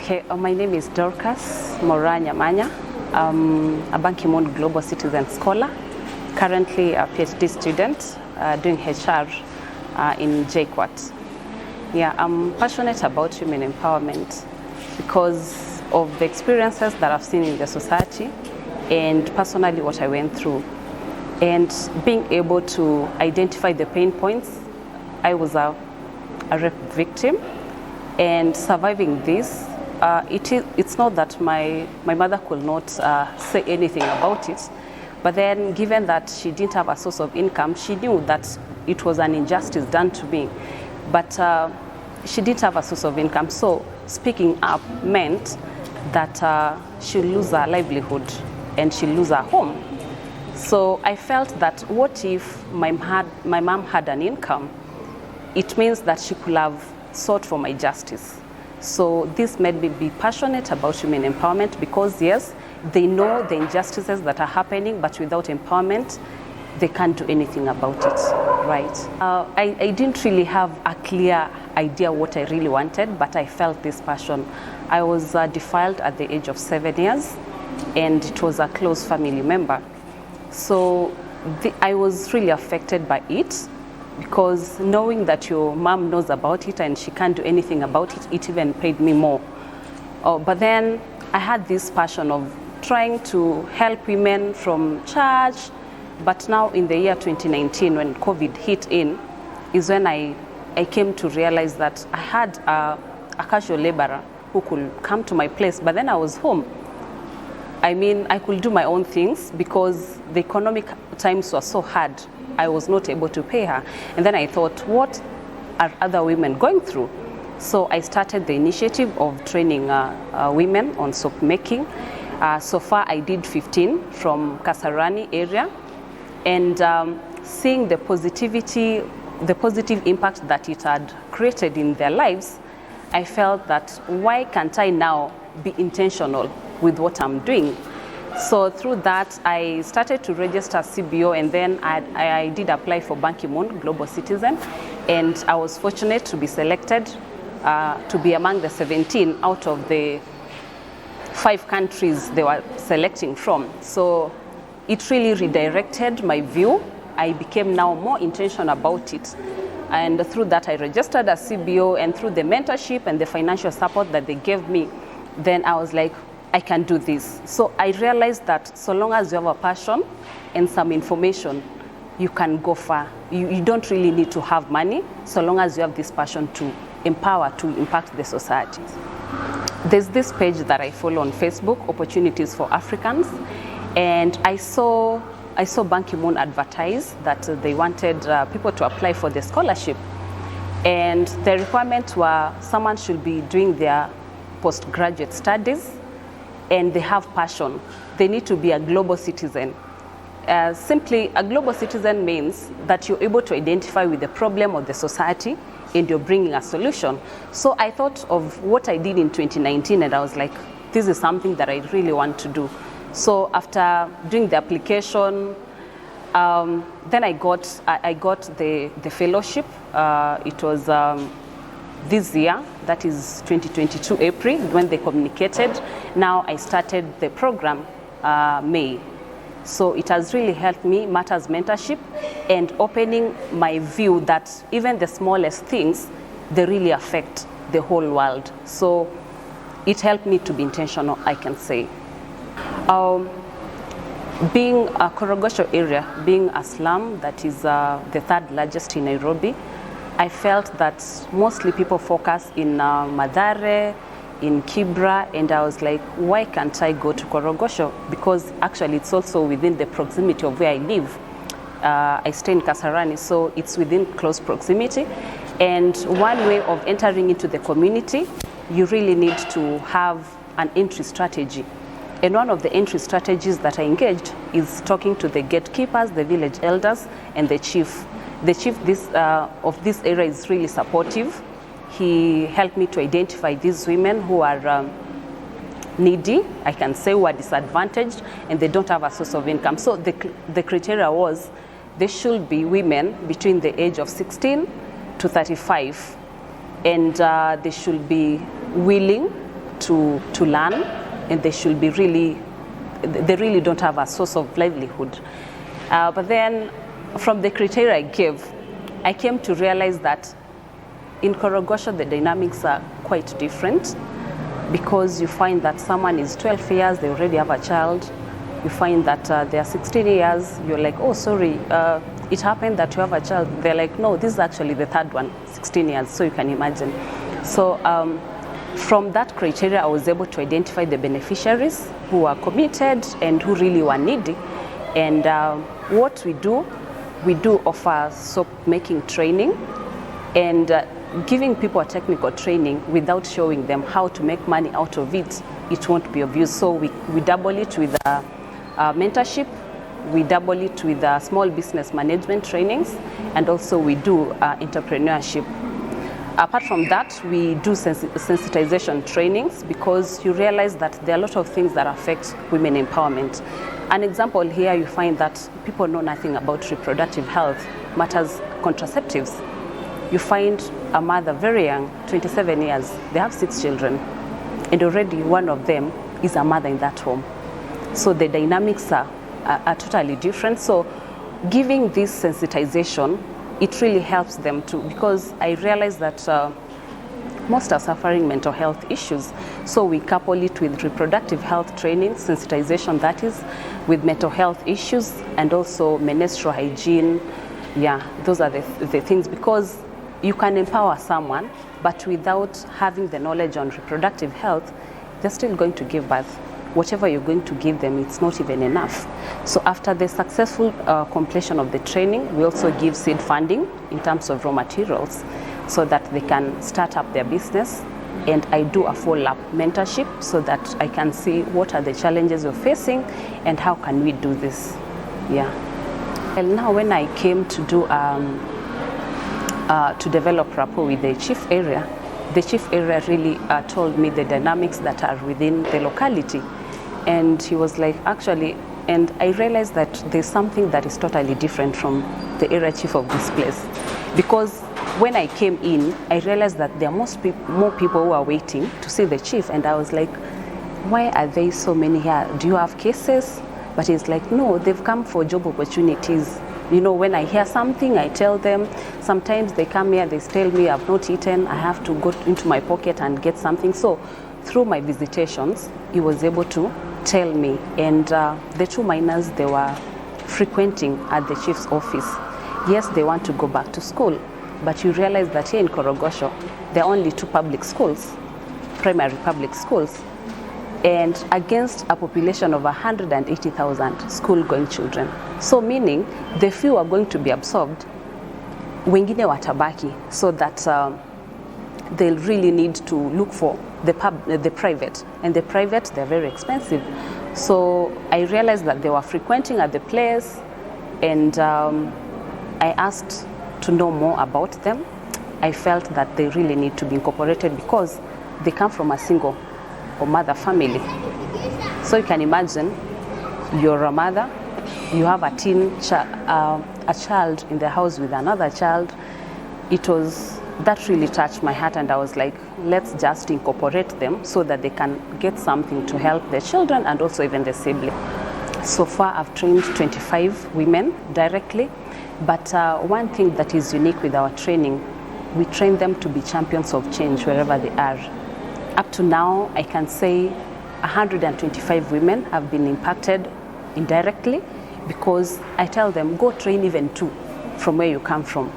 Okay, my name is Dorcas Nyamanya. A Ban Ki-moon Global Citizen Scholar, currently a PhD student doing HR in JKUAT. Yeah, I'm passionate about women empowerment because of the experiences that I've seen in the society and personally what I went through. And being able to identify the pain points, I was a rape victim, and surviving this, it's not that my mother could not say anything about it, but then given that she didn't have a source of income, she knew that it was an injustice done to me, but she didn't have a source of income, so speaking up meant that she'll lose her livelihood and she'll lose her home. So I felt that what if my mom had an income? It means that she could have sought for my justice. So this made me be passionate about women empowerment because yes, they know the injustices that are happening, but without empowerment, they can't do anything about it, right? I didn't really have a clear idea what I really wanted, but I felt this passion. I was defiled at the age of 7 years, and it was a close family member. So I was really affected by it, because knowing that your mom knows about it and she can't do anything about it, it even paid me more. But then I had this passion of trying to help women from church, but now in the year 2019, when COVID hit in, is when I came to realize that I had a casual laborer who could come to my place, but then I was home. I mean, I could do my own things because the economic times were so hard. I was not able to pay her. And then I thought, what are other women going through? So I started the initiative of training women on soap making. So far I did 15 from Xolani area. And seeing the positive impact that it had created in their lives, I felt that why can't I now be intentional with what I'm doing? So through that, I started to register CBO, and then I did apply for Ban Ki-moon Global Citizen, and I was fortunate to be selected to be among the 17 out of the 5 countries they were selecting from. So it really redirected my view. I became now more intentional about it. And through that, I registered as CBO, and through the mentorship and the financial support that they gave me, then I was like, I can do this. So I realized that so long as you have a passion and some information, you can go far. You don't really need to have money, so long as you have this passion to empower, to impact the society. There's this page that I follow on Facebook, Opportunities for Africans, and I saw Ban Ki-moon advertise that they wanted people to apply for the scholarship. And the requirements were someone should be doing their postgraduate studies, and they have passion. They need to be a global citizen. Simply, a global citizen means that you're able to identify with the problem of the society and you're bringing a solution. So I thought of what I did in 2019, and I was like, this is something that I really want to do. So after doing the application, then I got the fellowship. It was this year, that is 2022 April, when they communicated. Now I started the program May. So it has really helped me, matters mentorship, and opening my view that even the smallest things, they really affect the whole world. So it helped me to be intentional, I can say. Being a Korogocho area, being a slum that is the 3rd largest in Nairobi, I felt that mostly people focus in Mathare, in Kibra, and I was like, why can't I go to Korogocho? Because actually it's also within the proximity of where I live. I stay in Xolani, so it's within close proximity. And one way of entering into the community, you really need to have an entry strategy. And one of the entry strategies that I engaged is talking to the gatekeepers, the village elders, and the chief. The chief of this area is really supportive. He helped me to identify these women who are needy, I can say, who are disadvantaged, and they don't have a source of income. So the criteria was they should be women between the age of 16 to 35, and they should be willing to learn, and they really don't have a source of livelihood. But then from the criteria I gave, I came to realize that in Korogocho the dynamics are quite different, because you find that someone is 12 years, they already have a child. You find that they are 16 years, you're like, oh, sorry, it happened that you have a child. They're like, no, this is actually the third one, 16 years, so you can imagine. So from that criteria, I was able to identify the beneficiaries who are committed and who really were needy. And what we do offer soap making training, and giving people a technical training without showing them how to make money out of it, it won't be of use. So we double it with mentorship, we double it with small business management trainings, and also we do entrepreneurship. Apart from that, we do sensitization trainings, because you realize that there are a lot of things that affect women empowerment. An example here, you find that people know nothing about reproductive health matters, contraceptives. You find a mother very young, 27 years, they have 6 children, and already one of them is a mother in that home. So the dynamics are totally different. So giving this sensitization, it really helps them too, because I realize that most are suffering mental health issues. So we couple it with reproductive health training, sensitization that is, with mental health issues, and also menstrual hygiene. Yeah, those are the things, because you can empower someone, but without having the knowledge on reproductive health, they're still going to give birth. Whatever you're going to give them, it's not even enough. So after the successful completion of the training, we also give seed funding in terms of raw materials, so that they can start up their business. And I do a follow-up mentorship, so that I can see what are the challenges you're facing and how can we do this. Yeah. And now when I came to do to develop rapport with the chief area really told me the dynamics that are within the locality. And he was like, actually, and I realized that there's something that is totally different from the area chief of this place. Because when I came in, I realized that there are more people who are waiting to see the chief. And I was like, why are there so many here? Do you have cases? But he's like, no, they've come for job opportunities. You know, when I hear something, I tell them. Sometimes they come here, they tell me I've not eaten, I have to go into my pocket and get something. So through my visitations, he was able to tell me. And the 2 minors, they were frequenting at the chief's office. Yes, they want to go back to school, but you realize that here in Korogocho, there are only 2 public schools, primary public schools, and against a population of 180,000 school-going children. So meaning the few are going to be absorbed, wengine watabaki, so that they'll really need to look for the private, and the private, they're very expensive. So I realized that they were frequenting at the place, and I asked to know more about them. I felt that they really need to be incorporated, because they come from a single or mother family. So you can imagine, you're a mother, you have a child in the house with another child. That really touched my heart, and I was like, let's just incorporate them so that they can get something to help their children and also even the sibling. So far I've trained 25 women directly, but one thing that is unique with our training, we train them to be champions of change wherever they are. Up to now, I can say 125 women have been impacted indirectly, because I tell them, go train even 2 from where you come from.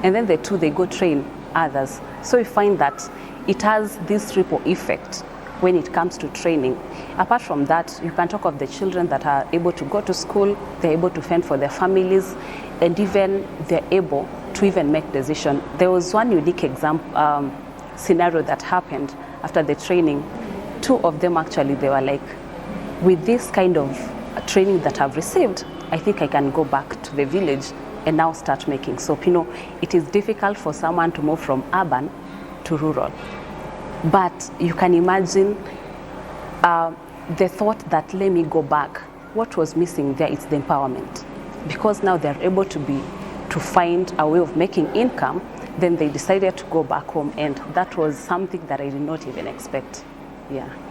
And then the 2, they go train others. So we find that it has this ripple effect when it comes to training. Apart from that, you can talk of the children that are able to go to school, they're able to fend for their families, and even they're able to even make decisions. There was one unique scenario that happened after the training. 2 of them actually, they were like, with this kind of training that I've received, I think I can go back to the village and now start making soap. You know, it is difficult for someone to move from urban to rural. But you can imagine the thought that, let me go back. What was missing there is the empowerment. Because now they're able to find a way of making income, then they decided to go back home, and that was something that I did not even expect. Yeah.